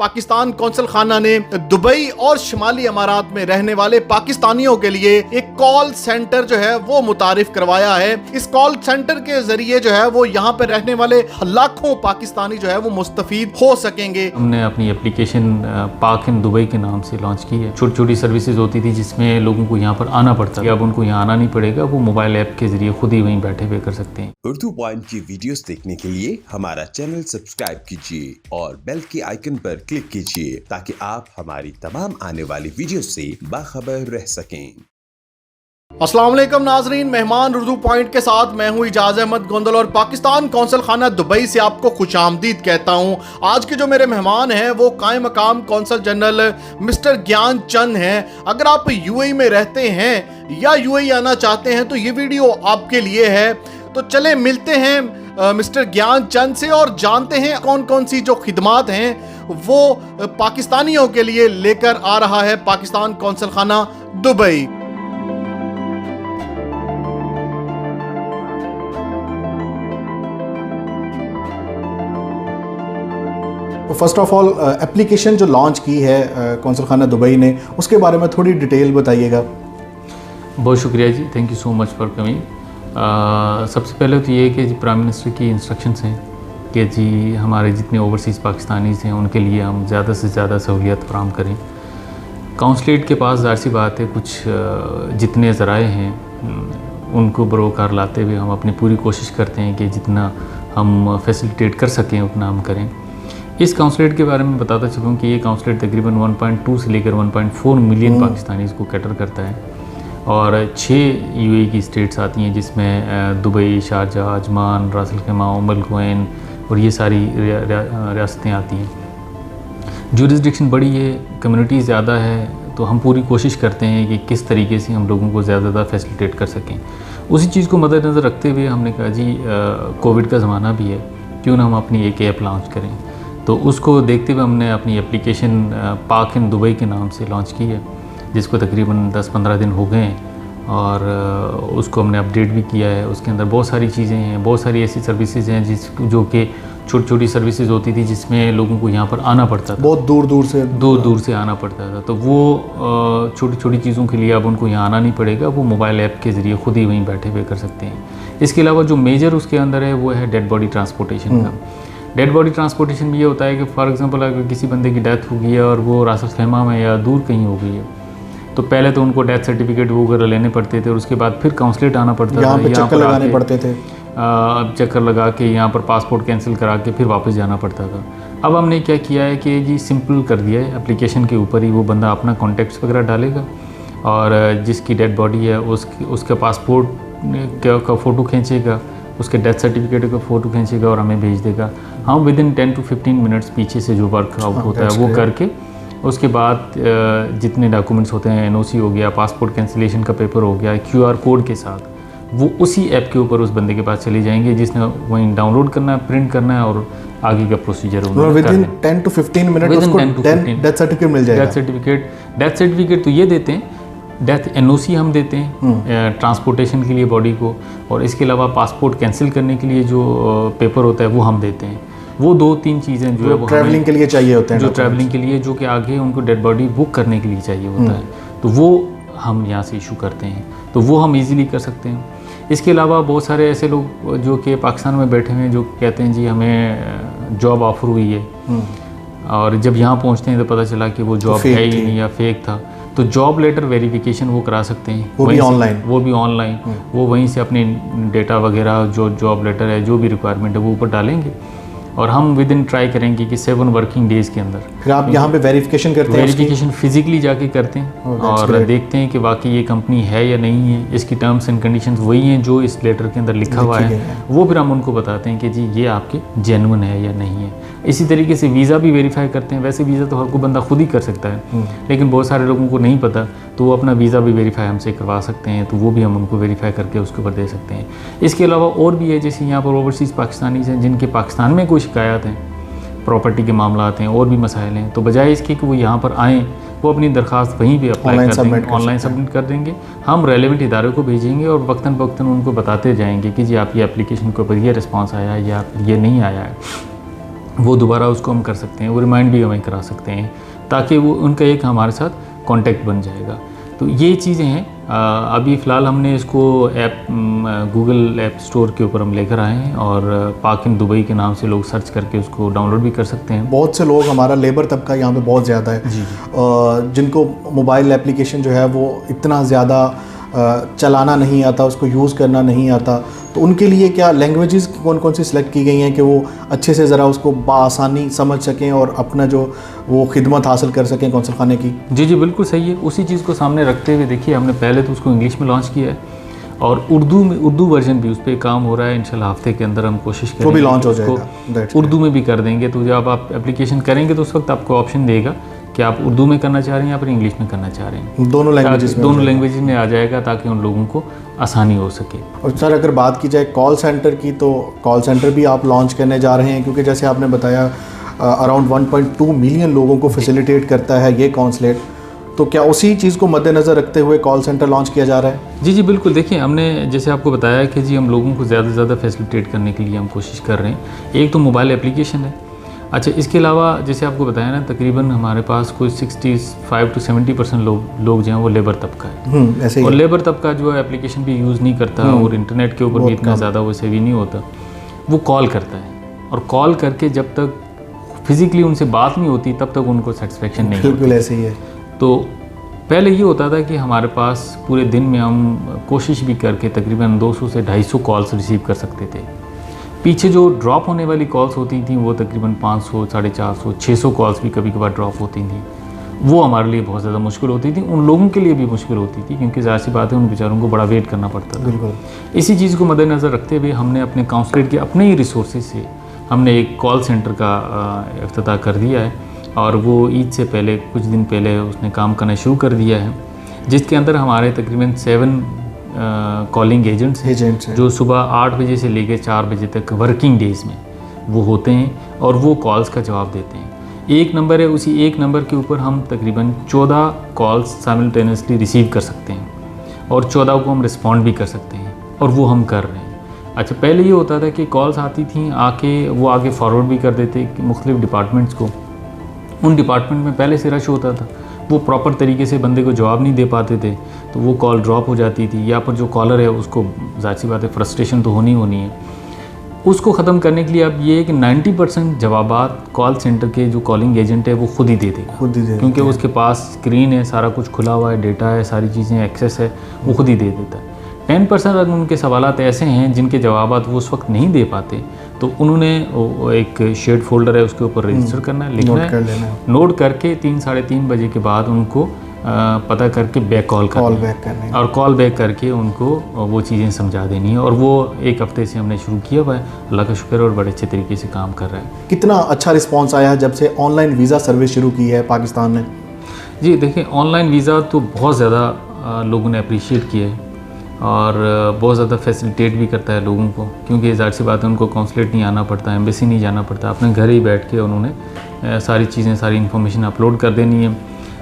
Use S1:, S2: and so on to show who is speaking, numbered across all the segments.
S1: Pakistan council खाना ने Dubai और शिमाली अमारात में रहने वाले पाकिस्तानियों के लिए एक कॉल सेंटर जो है वो मुतारिफ करवाया है। इस कॉल सेंटर के जरिए जो है वो यहाँ पे रहने वाले लाखों पाकिस्तानी जो है वो मुस्तफीद हो सकेंगे।
S2: हमने अपनी एप्लीकेशन पाक इन दुबई के नाम से लॉन्च की है। छोटी छोटी सर्विसेज होती थी जिसमें लोगों को यहाँ पर आना पड़ता है, अब उनको यहाँ आना नहीं पड़ेगा, वो मोबाइल ऐप के जरिए खुद ही वहीं बैठे हुए कर सकते हैं।
S3: उर्दू पॉइंट की वीडियोस देखने के लिए हमारा चैनल सब्सक्राइब कीजिए और बेल के आइकन पर क्लिक कीजिए ताकि आप हमारी तमाम आने वाली वीडियो से बाखबर रह सकें।
S1: अस्सलाम वालेकुम नाजरीन, मेहमान उर्दू पॉइंट के साथ मैं हूं इजाज अहमद गोंदल और पाकिस्तान कौंसल खाना दुबई से आपको खुशामदीद कहता हूं। आज के जो मेरे मेहमान हैं वो कायम मकाम कौंसल जनरल मिस्टर ज्ञान चंद हैं। अगर आप यूएई में रहते हैं या यूएई आना चाहते हैं तो ये वीडियो आपके लिए है। तो चले मिलते हैं मिस्टर ज्ञान चंद से और जानते हैं कौन कौन सी जो खिदमात हैं वो पाकिस्तानियों के लिए लेकर आ रहा है पाकिस्तान कौंसल खाना Dubai. First of all application जो लॉन्च की है कौंसल खाना दुबई ने, उसके बारे में थोड़ी डिटेल बताइएगा।
S2: बहुत शुक्रिया ji, thank you so much for coming. सबसे पहले तो ये है कि प्राइम मिनिस्टर की इंस्ट्रक्शंस हैं कि जी हमारे जितने ओवरसीज़ पाकिस्तानीज़ हैं उनके लिए हम ज़्यादा से ज़्यादा सहूलियत फराहम करें। काउंसलेट के पास ज़ाहिर सी बात है कुछ जितने ज़राए हैं उनको बरोकार लाते हुए हम अपनी पूरी कोशिश करते हैं कि जितना हम फैसिलिटेट कर सकें उतना हम करें। इस काउंसलेट के बारे में बताता चलूँ कि ये काउंसलेट तकरीबन 1.2 से लेकर 1.4 मिलियन पाकिस्तानीज़ को कैटर करता है और 6 यूएई की स्टेट्स आती हैं जिसमें दुबई, शारजाह, अजमान, रास अल खैमा, उम अल कुवैन और ये सारी रियासतें आती हैं। जुरिस्डिक्शन बड़ी है, कम्युनिटी ज़्यादा है, तो हम पूरी कोशिश करते हैं कि किस तरीके से हम लोगों को ज़्यादा फैसिलिटेट कर सकें। उसी चीज़ को मद्देनज़र रखते हुए हमने कहा जी कोविड का ज़माना भी है, क्यों ना हम अपनी एक ऐप लॉन्च करें। तो उसको देखते हुए हमने अपनी एप्लीकेशन पाक इन दुबई के नाम से लॉन्च की है, जिसको तकरीबन 10-15 दिन हो गए हैं और उसको हमने अपडेट भी किया है। उसके अंदर बहुत सारी चीज़ें हैं, बहुत सारी ऐसी सर्विसेज हैं जो कि छोटी छोटी सर्विसेज होती थी जिसमें लोगों को यहाँ पर आना पड़ता था,
S1: बहुत दूर दूर से
S2: आना पड़ता था। तो वो छोटी छोटी चीज़ों के लिए अब उनको यहाँ आना नहीं पड़ेगा, वो मोबाइल ऐप के ज़रिए खुद ही वहीं बैठे हुए कर सकते हैं। इसके अलावा जो मेजर उसके अंदर है वो है डेड बॉडी ट्रांसपोर्टेशन का। डेड बॉडी ट्रांसपोर्टेशन में ये होता है कि फॉर एग्जांपल अगर किसी बंदे की डेथ हो गई है और वो रास अल खैमा में या दूर कहीं हो गई है, तो पहले तो उनको डेथ सर्टिफिकेट वगैरह लेने पड़ते थे और उसके बाद फिर काउंसलेट आना पड़ता था,
S1: यहाँ चक्कर लगाने पड़ते थे,
S2: चक्कर लगा के यहाँ पर पासपोर्ट कैंसिल करा के फिर वापस जाना पड़ता था। अब हमने क्या किया है कि जी सिंपल कर दिया है, एप्लीकेशन के ऊपर ही वो बंदा अपना कॉन्टैक्ट्स वगैरह डालेगा और जिसकी डेड बॉडी है उसका पासपोर्ट का फ़ोटो खींचेगा, उसके डेथ सर्टिफिकेट का फ़ोटो खींचेगा और हमें भेज देगा। हम विदिन 10 to 15 मिनट्स पीछे से जो वर्कआउट होता है वो करके उसके बाद जितने डॉक्यूमेंट्स होते हैं, एनओसी हो गया, पासपोर्ट कैंसिलेशन का पेपर हो गया, क्यूआर कोड के साथ वो उसी ऐप के ऊपर उस बंदे के पास चले जाएंगे जिसने वहीं डाउनलोड करना है, प्रिंट करना है और आगे का प्रोसीजर
S1: विदिन 10 to 15 मिनट उसको डेथ सर्टिफिकेट मिल जाएगा।
S2: डेथ सर्टिफिकेट तो ये देते हैं, डेथ एनओसी हम देते हैं ट्रांसपोर्टेशन के लिए बॉडी को, और इसके अलावा पासपोर्ट कैंसिल करने के लिए जो पेपर होता है वो हम देते हैं। वो 2-3 चीज़ें जो है वो
S1: ट्रैवलिंग के लिए चाहिए होते हैं,
S2: जो ट्रैवलिंग के लिए जो कि आगे उनको डेड बॉडी बुक करने के लिए चाहिए होता है, तो वो हम यहाँ से इशू करते हैं, तो वो हम इजीली कर सकते हैं। इसके अलावा बहुत सारे ऐसे लोग जो कि पाकिस्तान में बैठे हुए हैं जो कहते हैं जी हमें जॉब ऑफर हुई है और जब यहाँ पहुँचते हैं तो पता चला कि वो जॉब है ही नहीं या फेक था, तो जॉब लेटर वेरिफिकेशन वो करा सकते हैं, वो भी ऑनलाइन वो वहीं से अपने डेटा वगैरह जो जॉब लेटर है जो भी रिक्वायरमेंट है वो ऊपर डालेंगे और हम विद इन ट्राई करेंगे कि 7 वर्किंग डेज़ के अंदर
S1: फिर आप यहाँ पे वेरिफिकेशन करते हैं,
S2: वेरिफिकेशन फिजिकली जाके करते हैं और देखते हैं कि वाकई ये कंपनी है या नहीं है, इसकी टर्म्स एंड कंडीशंस वही हैं जो इस लेटर के अंदर लिखा हुआ है, वो फिर हम उनको बताते हैं कि जी ये आपके जेन्युइन है या नहीं है। इसी तरीके से वीज़ा भी वेरीफाई करते हैं। वैसे वीज़ा तो हर कोई बंदा खुद ही कर सकता है, लेकिन बहुत सारे लोगों को नहीं पता, तो वो अपना वीज़ा भी वेरीफाई हमसे करवा सकते हैं, तो वो भी हम उनको वेरीफाई करके उसके ऊपर दे सकते हैं। इसके अलावा और भी है, जैसे यहाँ पर ओवरसीज़ पाकिस्तानीज़ हैं जिनके पाकिस्तान में कोई शिकायत हैं, प्रॉपर्टी के मामलात हैं और भी मसाइल हैं, तो बजाय इसके कि वो यहाँ पर आएँ वो अपनी दरख्वास्त वहीं पे अप्लाई कर देंगे, ऑनलाइन सबमिट कर देंगे। हम रेलेवेंट इदारे को भेजेंगे और वक्तन फ़वक्तन उनको बताते जाएंगे कि जी आप ये एप्लीकेशन के ऊपर ये रिस्पॉन्स आया है या ये नहीं आया है। वो दोबारा उसको हम कर सकते हैं, वो रिमाइंड भी हमें करा सकते हैं, ताकि वो उनका एक हमारे साथ कांटेक्ट बन जाएगा। तो ये चीज़ें हैं। अभी फ़िलहाल हमने इसको ऐप गूगल ऐप स्टोर के ऊपर हम लेकर आए हैं, और पाक इन दुबई के नाम से लोग सर्च करके उसको डाउनलोड भी कर सकते हैं।
S1: बहुत से लोग, हमारा लेबर तबका यहाँ पे बहुत ज़्यादा है, जिनको मोबाइल एप्लीकेशन जो है वो इतना ज़्यादा चलाना नहीं आता, उसको यूज़ करना नहीं आता, तो उनके लिए क्या लैंग्वेजेस कौन कौन सी सिलेक्ट की गई हैं कि वो अच्छे से ज़रा उसको बआसानी समझ सकें और अपना जो वो खिदमत हासिल कर सकें कौंसल खाने की?
S2: जी जी बिल्कुल सही है। उसी चीज़ को सामने रखते हुए देखिए, हमने पहले तो उसको इंग्लिश में लॉन्च किया है, और उर्दू वर्जन भी उस पर काम हो रहा है। इंशाल्लाह हफ्ते के अंदर हम कोशिश करेंगे,
S1: वो भी लॉन्च हो जाएगा,
S2: उर्दू में भी कर देंगे। तो जब आप एप्लीकेशन करेंगे तो उस वक्त आपको ऑप्शन देगा कि आप उर्दू में करना चाह रहे हैं या फिर इंग्लिश में करना चाह रहे हैं।
S1: दोनों लैंग्वेजेस
S2: में आ जाएगा, ताकि उन लोगों को आसानी हो सके।
S1: और सर, अगर बात की जाए कॉल सेंटर की, तो कॉल सेंटर भी आप लॉन्च करने जा रहे हैं, क्योंकि जैसे आपने बताया अराउंड 1.2 मिलियन लोगों को फैसिलिटेट करता है ये कॉन्सुलेट, तो क्या उसी चीज़ को मद्देनज़र रखते हुए कॉल सेंटर लॉन्च किया जा रहा है?
S2: जी जी बिल्कुल। देखिए, हमने जैसे आपको बताया कि जी हम लोगों को ज़्यादा से ज़्यादा फैसिलिटेट करने के लिए हम कोशिश कर रहे हैं। एक तो मोबाइल एप्लीकेशन है। अच्छा, इसके अलावा जैसे आपको बताया ना, तकरीबन हमारे पास कोई 65 to 70% लोग जो हैं वो लेबर तबका है,
S1: ऐसे ही।
S2: और लेबर तबका जो है एप्लीकेशन भी यूज़ नहीं करता, और इंटरनेट के ऊपर भी इतना ज़्यादा वो सेवी नहीं होता। वो कॉल करता है, और कॉल करके जब तक फिज़िकली उनसे बात नहीं होती तब तक उनको सेटिस्फेक्शन नहीं होती।
S1: बिल्कुल ऐसे ही है।
S2: तो पहले ये होता था कि हमारे पास पूरे दिन में हम कोशिश भी करके तकरीबन 200 से 250 कॉल्स रिसीव कर सकते थे। पीछे जो ड्रॉप होने वाली कॉल्स होती थी वो तकरीबन 500, 450, 600 कॉल्स भी कभी कभार ड्रॉप होती थी। वो हमारे लिए बहुत ज़्यादा मुश्किल होती थी, उन लोगों के लिए भी मुश्किल होती थी, क्योंकि ज़ाहिर सी बात है उन बेचारों को बड़ा वेट करना पड़ता था।
S1: बिल्कुल।
S2: इसी चीज़ को मद्देनज़र रखते हुए हमने अपने काउंसलेट के अपने ही रिसोर्सेज से हमने एक कॉल सेंटर का इफ्तिताह कर दिया है, और वो ईद से पहले कुछ दिन पहले उसने काम करना शुरू कर दिया है, जिसके अंदर हमारे तकरीबन 7 कॉलिंग एजेंट्स हैं जो सुबह 8 बजे से लेकर 4 बजे तक वर्किंग डेज़ में वो होते हैं, और वो कॉल्स का जवाब देते हैं। एक नंबर है, उसी एक नंबर के ऊपर हम तकरीबन 14 कॉल्स साइमल्टेनियसली रिसीव कर सकते हैं, और 14 को हम रिस्पॉन्ड भी कर सकते हैं, और वो हम कर रहे हैं। अच्छा, पहले ये होता था कि कॉल्स आती थी, वो आगे फॉरवर्ड भी कर देते मुख्तलिफ डिपार्टमेंट्स को। उन डिपार्टमेंट में पहले से रश होता था, वो प्रॉपर तरीके से बंदे को जवाब नहीं दे पाते थे, तो वो कॉल ड्रॉप हो जाती थी, या पर जो कॉलर है उसको ज़ाहिर सी बात है फ्रस्ट्रेशन तो होनी है। उसको ख़त्म करने के लिए अब ये है कि 90% जवाबात कॉल सेंटर के जो कॉलिंग एजेंट है वो खुद ही दे देगा, क्योंकि उसके पास स्क्रीन है, सारा कुछ खुला हुआ है, डेटा है, सारी चीज़ें एक्सेस है, वो खुद ही दे देता है। 10% अगर उनके सवालात ऐसे हैं जिनके जवाबात वो उस वक्त नहीं दे पाते, तो उन्होंने एक शेयर्ड फोल्डर है उसके ऊपर रजिस्टर करना है, लिखना है, नोट करके 3 साढ़े 3 बजे के बाद उनको पता करके बैक कॉल करना है, और कॉल बैक करके उनको वो चीज़ें समझा देनी है। और वो एक हफ्ते से हमने शुरू किया हुआ है, अल्लाह का शुक्र है, और बड़े अच्छे तरीके से काम कर रहा है।
S1: कितना अच्छा रिस्पॉन्स आया जब से ऑनलाइन वीज़ा सर्विस शुरू की है पाकिस्तान ने?
S2: जी देखिए, ऑनलाइन वीज़ा तो बहुत ज़्यादा लोगों ने अप्रिशिएट किया है, और बहुत ज़्यादा फैसिलिटेट भी करता है लोगों को, क्योंकि ज़ाहिर सी बात है उनको कॉन्सुलेट नहीं आना पड़ता, एम्बेसी नहीं जाना पड़ता, अपने घर ही बैठ के उन्होंने सारी चीज़ें, सारी इन्फॉर्मेशन अपलोड कर देनी है।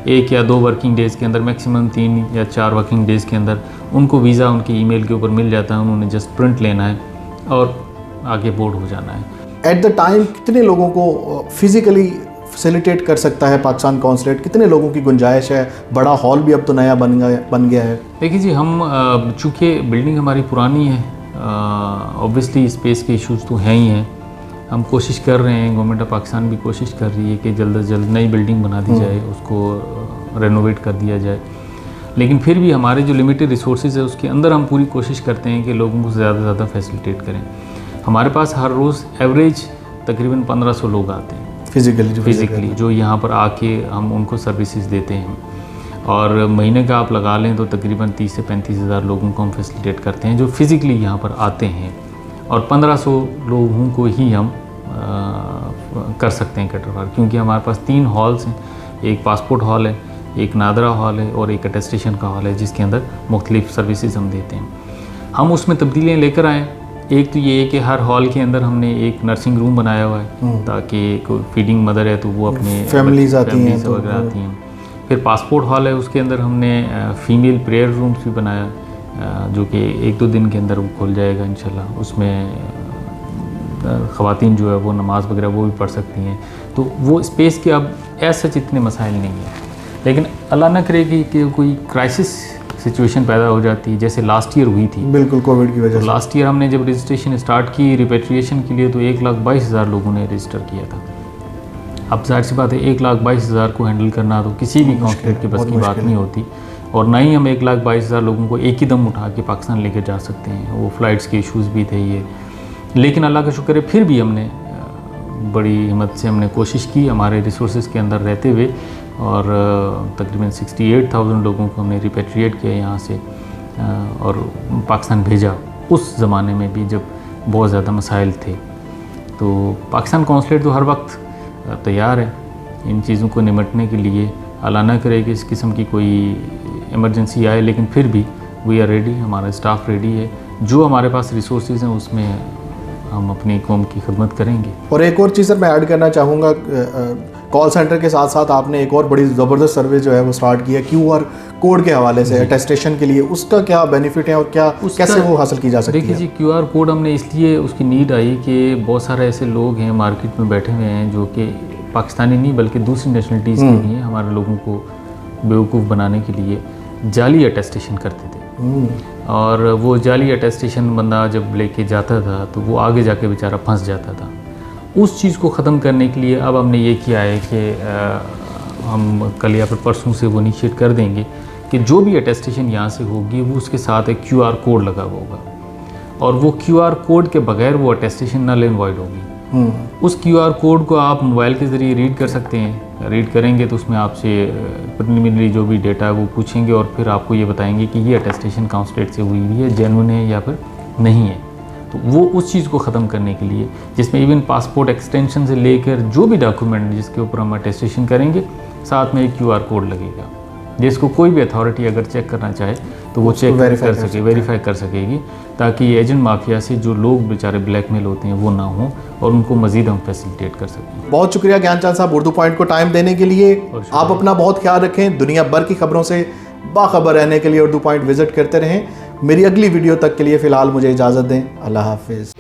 S2: 1 या 2 वर्किंग डेज़ के अंदर, मैक्सिमम 3 या 4 वर्किंग डेज़ के अंदर उनको वीज़ा उनकी ईमेल के ऊपर मिल जाता है, उन्होंने जस्ट प्रिंट लेना है और आगे बोर्ड हो जाना है।
S1: एट द टाइम कितने लोगों को फिज़िकली फैसिलिटेट कर सकता है पाकिस्तान कॉन्सुलेट? कितने लोगों की गुंजाइश है? बड़ा हॉल भी अब तो नया बन गया है।
S2: देखिए जी, हम चूँकि बिल्डिंग हमारी पुरानी है, ऑब्वियसली स्पेस के इश्यूज़ तो हैं ही हैं। हम कोशिश कर रहे हैं, गवर्नमेंट ऑफ पाकिस्तान भी कोशिश कर रही है कि जल्द से जल्द नई बिल्डिंग बना दी जाए, उसको रेनोवेट कर दिया जाए। लेकिन फिर भी हमारे जो लिमिटेड रिसोर्सेज है उसके अंदर हम पूरी कोशिश करते हैं कि लोगों को ज़्यादा से ज़्यादा फैसिलिटेट करें। हमारे पास हर रोज़ एवरेज तकरीबन 1500 लोग आते हैं फिज़िकली, जो यहाँ पर आके हम उनको सर्विसेज देते हैं, और महीने का आप लगा लें तो तकरीबन 30 से 35 हज़ार लोगों को हम फैसिलिटेट करते हैं जो फिज़िकली यहाँ पर आते हैं, और 1500 लोगों को ही हम कर सकते हैं कैटर फॉर, क्योंकि हमारे पास 3 हॉल्स हैं, एक पासपोर्ट हॉल है, एक नादरा हॉल है, और एक अटेस्टेशन का हॉल है, जिसके अंदर मुख्तलिफ सर्विसेज हम देते हैं। हम उसमें तब्दीलियाँ लेकर आएँ। एक तो ये है कि हर हॉल के अंदर हमने एक नर्सिंग रूम बनाया हुआ है, ताकि कोई फीडिंग मदर है तो वो अपने
S1: फैमिलीज आती
S2: हैं। फिर पासपोर्ट हॉल है, उसके अंदर हमने फ़ीमेल प्रेयर रूम्स भी बनाया, जो कि 1-2 दिन के अंदर वो खुल जाएगा इंशाल्लाह। उसमें ख़वातीन जो है वो नमाज वगैरह वो भी पढ़ सकती हैं, तो वो स्पेस के अब ऐसा इतने मसाइल नहीं हैं। लेकिन अल्लाह ना करे कि कोई क्राइसिस सिचुएशन पैदा हो जाती है, जैसे लास्ट ईयर हुई थी।
S1: बिल्कुल, कोविड की वजह
S2: तो
S1: से।
S2: लास्ट ईयर हमने जब रजिस्ट्रेशन स्टार्ट की रिपेट्रिएशन के लिए तो 1,22,000 लोगों ने रजिस्टर किया था। अब जाहिर सी बात है 1,22,000 को हैंडल करना तो किसी भी कॉन्सुलेट के बस की बात नहीं होती, और ना ही हम 1,22,000 लोगों को एक ही दम उठा के पाकिस्तान लेकर जा सकते हैं। वो फ़्लाइट्स के इश्यूज़ भी थे ये, लेकिन अल्लाह का शुक्र है फिर भी हमने बड़ी हिम्मत से हमने कोशिश की हमारे रिसोर्सेज के अंदर रहते हुए, और तकरीबन 68,000 लोगों को हमने रिपेट्रिएट किया यहाँ से और पाकिस्तान भेजा। उस ज़माने में भी जब बहुत ज़्यादा मसाइल थे, तो पाकिस्तान कौंसलेट तो हर वक्त तैयार है इन चीज़ों को निमटने के लिए। अल्लाह ना करे कि इस किस्म की कोई इमरजेंसी आए, लेकिन फिर भी वी आर रेडी, हमारा स्टाफ रेडी है। जो हमारे पास रिसोर्सेज हैं उसमें हम अपनी कौम की खिदमत करेंगे।
S1: और एक और चीज़ सर मैं ऐड करना चाहूँगा, कॉल सेंटर के साथ साथ आपने एक और बड़ी ज़बरदस्त सर्विस जो है वो स्टार्ट की है QR कोड के हवाले से अटेस्टेशन के लिए। उसका क्या बेनिफिट है और क्या कैसे वो हासिल की जा सकती है?
S2: देखिए जी, QR कोड हमने इसलिए उसकी नीड आई कि बहुत सारे ऐसे लोग हैं मार्केट में बैठे हुए हैं जो कि पाकिस्तानी नहीं बल्कि दूसरी नेशनलिटीज़ के लिए हमारे लोगों को बेवकूफ़ बनाने के लिए जाली अटेस्टेशन करते थे। और वो जाली अटेस्टेशन बंदा जब लेके जाता था तो वो आगे जाके बेचारा फंस जाता था। उस चीज़ को ख़त्म करने के लिए अब हमने ये किया है कि हम कल या फिर परसों से वो इनिशिएट कर देंगे कि जो भी अटेस्टेशन यहाँ से होगी वो उसके साथ एक QR कोड लगा हुआ होगा, और वो QR कोड के बगैर वो अटेस्टेशन नल एंड वॉइड होगी। उस QR कोड को आप मोबाइल के ज़रिए रीड कर सकते हैं। रीड करेंगे तो उसमें आपसे प्रिलिमिनरी जो भी डेटा है वो पूछेंगे और फिर आपको ये बताएंगे कि ये अटेस्टेशन कॉन्सुलेट से हुई है, जेन्युइन है या फिर नहीं है। तो वो उस चीज़ को ख़त्म करने के लिए, जिसमें इवन पासपोर्ट एक्सटेंशन से लेकर जो भी डॉक्यूमेंट जिसके ऊपर हम अटेस्टेशन करेंगे, साथ में एक QR कोड लगेगा, जिसको कोई भी अथॉरिटी अगर चेक करना चाहे तो वो चेक वेरीफाई कर सकेगी, ताकि एजेंट माफिया से जो लोग बेचारे ब्लैकमेल होते हैं वो ना हो और उनको मज़ीद हम फैसिलिटेट कर सकें।
S1: बहुत शुक्रिया ज्ञानचंद साहब उर्दू पॉइंट को टाइम देने के लिए। आप अपना बहुत ख्याल रखें, दुनिया भर की खबरों से बाखबर रहने के लिए उर्दू पॉइंट विजिट करते रहें। मेरी अगली वीडियो तक के लिए फ़िलहाल मुझे इजाज़त दें। अल्लाह हाफिज़।